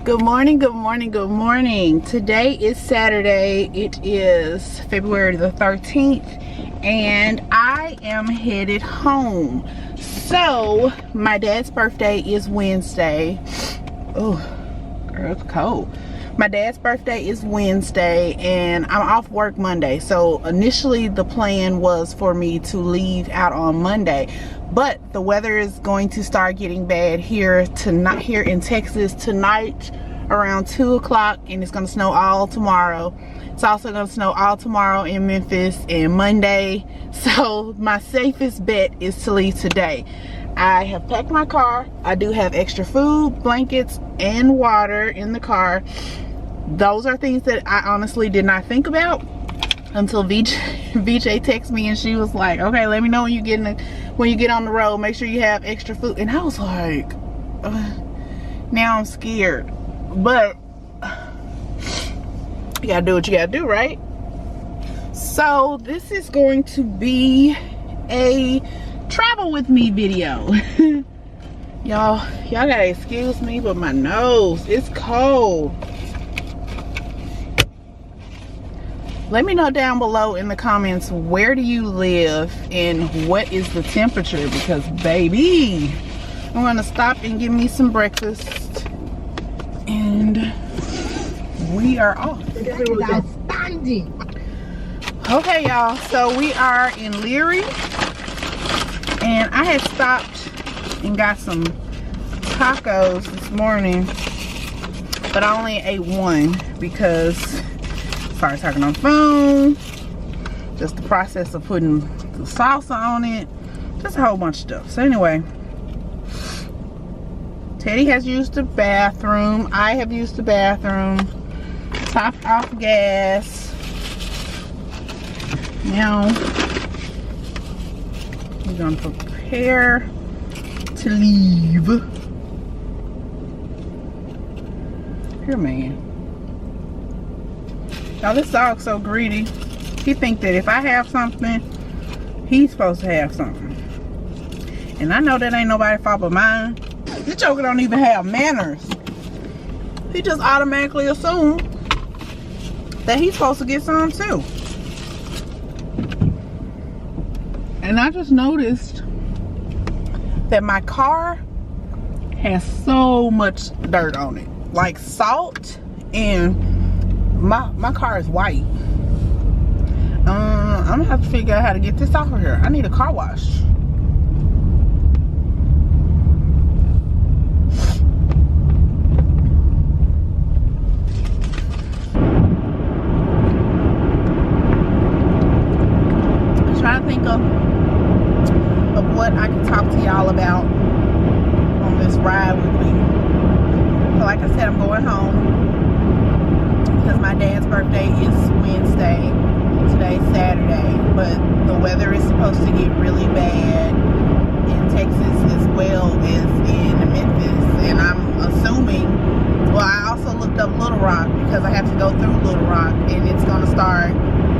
Good morning, good morning, good morning. Today is Saturday. It is February the 13th and I am headed home. So my dad's birthday is Wednesday. Oh, girl, it's cold. My dad's birthday is Wednesday and I'm off work Monday. So initially the plan was for me to leave out on Monday, but the weather is going to start getting bad here tonight, here in Texas tonight around 2 o'clock, and it's going to snow all tomorrow. It's also going to snow all tomorrow in Memphis and Monday. So my safest bet is to leave today. I have packed my car. I do have extra food, blankets, and water in the car. Those are things that I honestly did not think about until VJ texted me and she was like, okay, let me know when you get on the road, make sure you have extra food. And I was like, now I'm scared. But you gotta do what you gotta do, right? So this is going to be a travel with me video. y'all gotta excuse me, but my nose is cold. Let me know down below in the comments, where do you live and what is the temperature? Because baby, I'm gonna stop and get me some breakfast and we are off. Outstanding. Okay, y'all, so we are in Leary and I had stopped and got some tacos this morning, but I only ate one because started talking on the phone, just the process of putting the salsa on it, just a whole bunch of stuff. So anyway, Teddy has used the bathroom, I have used the bathroom, topped off gas. Now we're gonna prepare to leave. Here, man. Now this dog's so greedy. He thinks that if I have something, he's supposed to have something. And I know that ain't nobody's fault but mine. This joker don't even have manners. He just automatically assumes that he's supposed to get some too. And I just noticed that my car has so much dirt on it. Like salt, and my car is white. I'm gonna have to figure out how to get this off of here. I need a car wash. I'm trying to think of what I can talk to y'all about on this ride with me. So like I said, I'm going home because my dad's birthday is Wednesday. Today's Saturday, but the weather is supposed to get really bad in Texas as well as in Memphis, and I'm assuming, well, I also looked up Little Rock because I have to go through Little Rock and it's going to start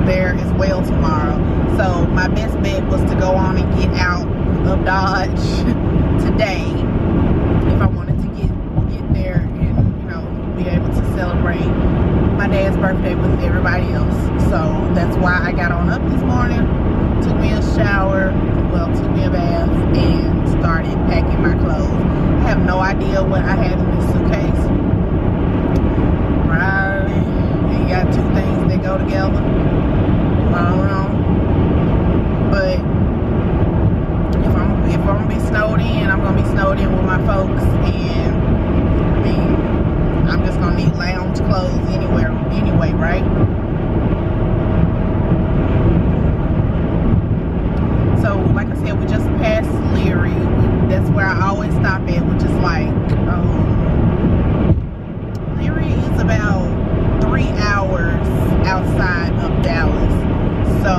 there as well tomorrow. So my best bet was to go on and get out of Dodge today if I wanted to get there and, you know, be able to celebrate my dad's birthday with everybody else. So that's why I got on up this morning, took me a shower, well, took me a bath, and started packing my clothes. I have no idea what I had in this suitcase. Right, you got two things that go together. I don't know, but if I'm gonna be snowed in, I'm gonna be snowed in with my folks, and I mean, I'm just gonna need lounge clothes anyway, right? So like I said, we just passed Leary. That's where I always stop at, which is like Leary is about 3 hours outside of Dallas. So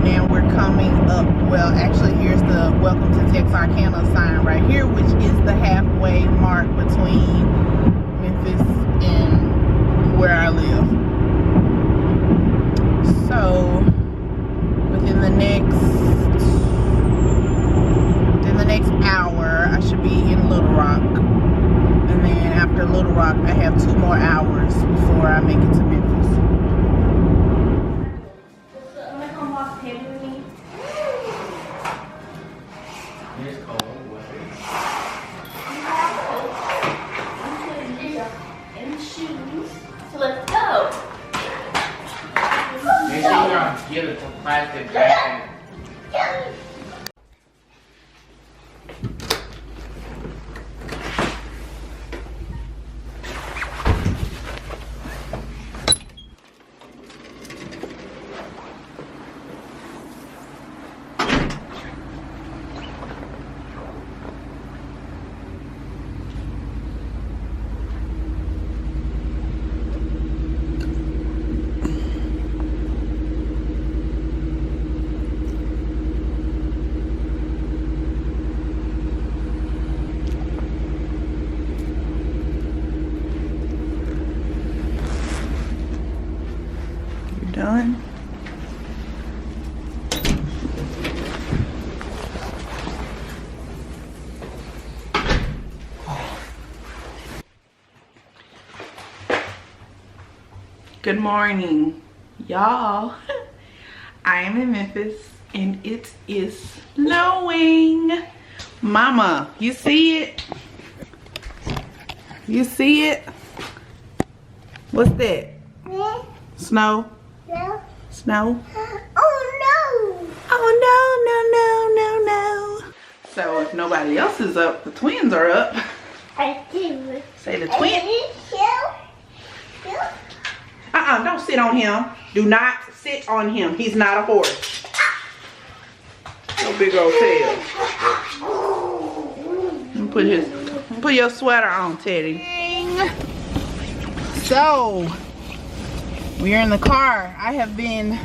now we're coming up, well, actually here's the Welcome to Texarkana sign right here, which is the halfway mark between Memphis and where I live. So within the next hour I should be in Little Rock, and then after Little Rock I have 2 trying to get it to plastic bag. Done. Good morning, y'all. I am in Memphis and it is snowing. Mama, you see it? You see it? What's that? Snow? No. Snow? Oh no. Oh no, no, no, no, no. So if nobody else is up, the twins are up. I do. Say the twins. Don't sit on him. Do not sit on him. He's not a horse. No big old tail. Put your sweater on, Teddy. So we are in the car. I have been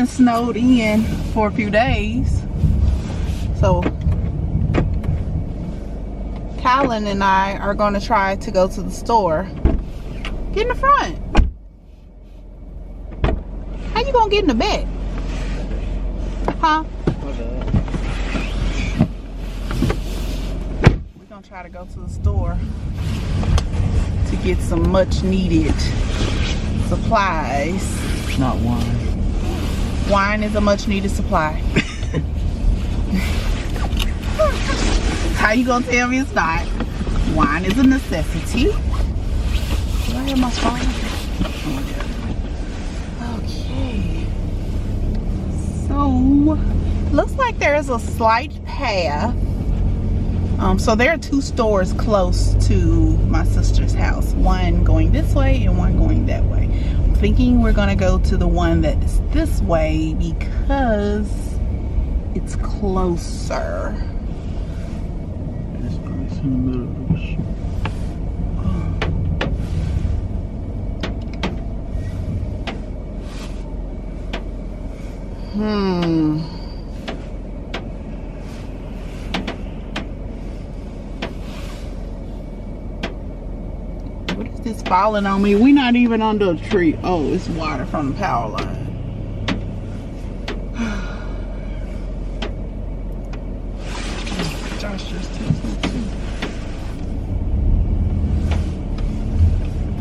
snowed in for a few days. So Callan and I are going to try to go to the store. Get in the front. How you gonna get in the back? Huh? We're gonna try to go to the store to get some much needed supplies. Not wine. Wine is a much needed supply. How you gonna tell me it's not? Wine is a necessity. Do I have my phone? Okay. So, looks like there's a slight path. So there are two stores close to my sister's house. One going this way and one going that way. I'm thinking we're gonna go to the one that is this way because it's closer. It's nice in the middle of this. What is this falling on me? We're not even under a tree. Oh, it's water from the power line. Josh just texted me too.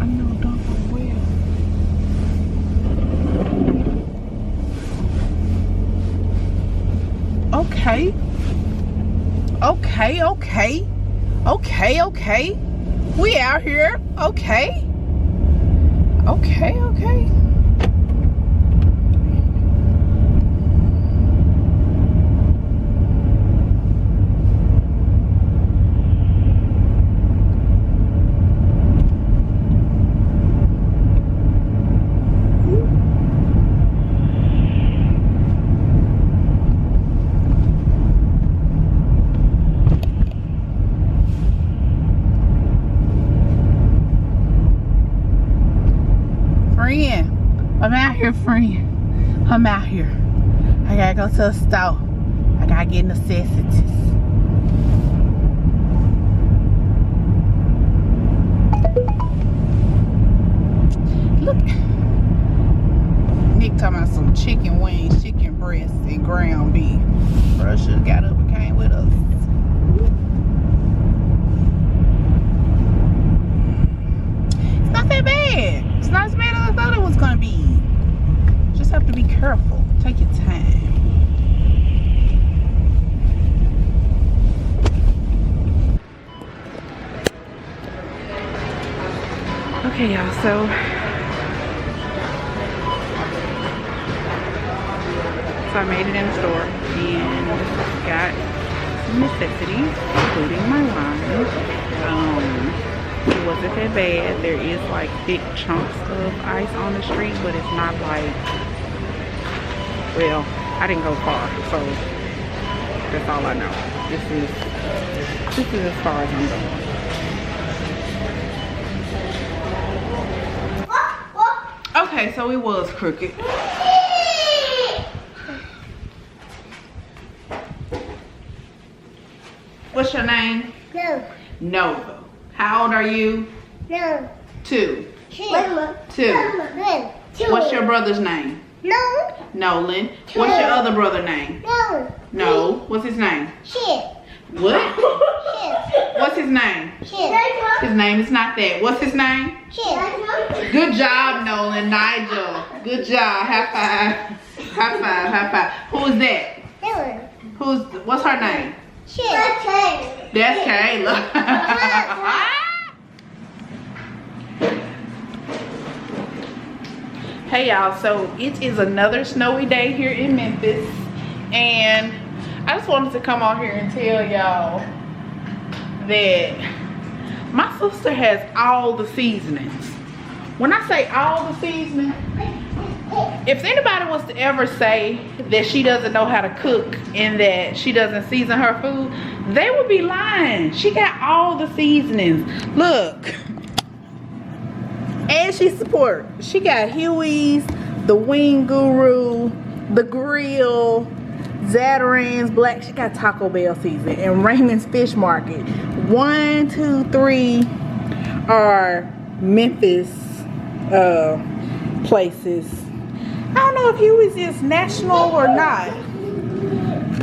I know Dr. Will. Okay. Okay. We out here. Okay. I'm out here, friend. I'm out here. I gotta go to the store. I gotta get necessities. Okay, y'all, so I made it in the store and got some necessities, including my wine. It wasn't that bad. There is like thick chunks of ice on the street, but it's not like, well, I didn't go far, so that's all I know. This is as far as I'm going. Okay, so it was crooked. What's your name? No. Nova. How old are you? No. 2. 2. 2. What's your brother's name? No. Nolan. What's your other brother name? No. No. What's his name? Shit. What? Shit. What's his name? Shit. His name is not that. What's his name? Shit. Good job, Nolan. Nigel. Good job. High five. High five. High five. Who is that? What's her name? Shit. That's Kayla. Hey y'all, so it is another snowy day here in Memphis, and I just wanted to come on here and tell y'all that my sister has all the seasonings. When I say all the seasoning, if anybody was to ever say that she doesn't know how to cook and that she doesn't season her food, they would be lying. She got all the seasonings. Look. And she support. She got Huey's, the Wing Guru, the Grill, Zatarain's Black. She got Taco Bell season and Raymond's Fish Market. 1, 2, 3 are Memphis places. I don't know if Huey's is national or not.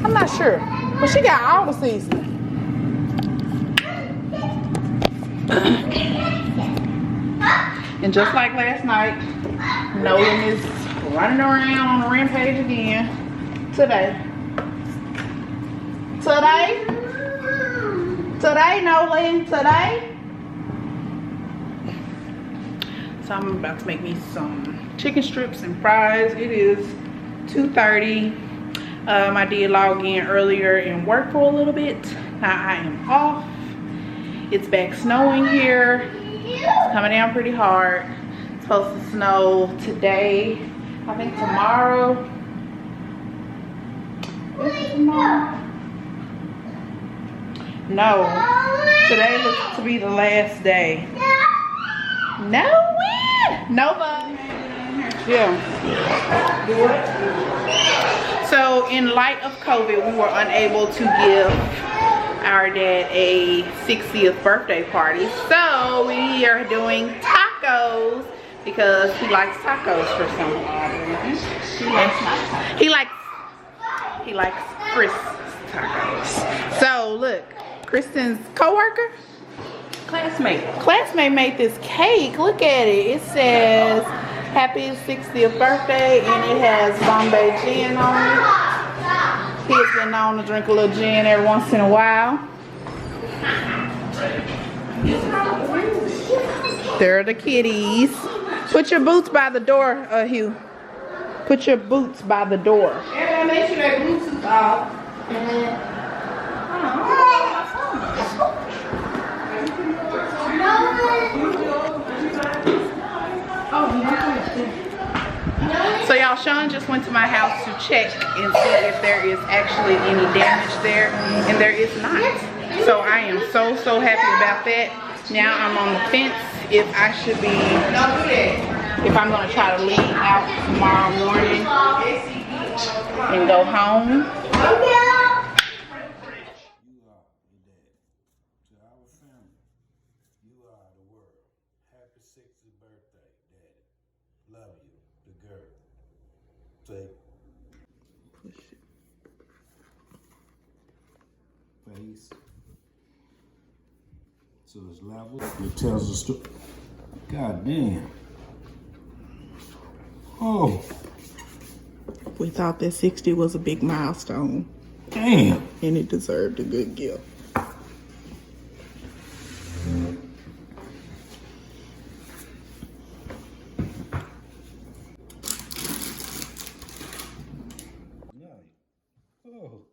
I'm not sure. But she got all the seasoning. And just like last night, Nolan is running around on a rampage again. Today, Nolan, today. So I'm about to make me some chicken strips and fries. It is 2:30. I did log in earlier and work for a little bit. Now I am off. It's back snowing here. It's coming down pretty hard. It's supposed to snow today. I think tomorrow. Is it tomorrow? No. Today looks to be the last day. No wind. Nova. Yeah. Do what? So in light of COVID, we were unable to give our dad a 60th birthday party. So we are doing tacos because he likes tacos for some odd reason. He likes Chris tacos. So look, Kristen's co-worker, classmate made this cake. Look at it. It says happy 60th birthday and it has Bombay gin on it. He has been known to drink a little gin every once in a while. There are the kitties. Put your boots by the door, Hugh. Put your boots by the door. Yeah, make sure that Bluetooth off. So y'all, Sean just went to my house to check and see if there is actually any damage there, and there is not. So I am so happy about that. Now I'm on the fence if I should be, if I'm gonna try to leave out tomorrow morning and go home. Push it. Face. So it's level. It tells the story. God damn. Oh. We thought that 60 was a big milestone. Damn. And it deserved a good gift. Oh.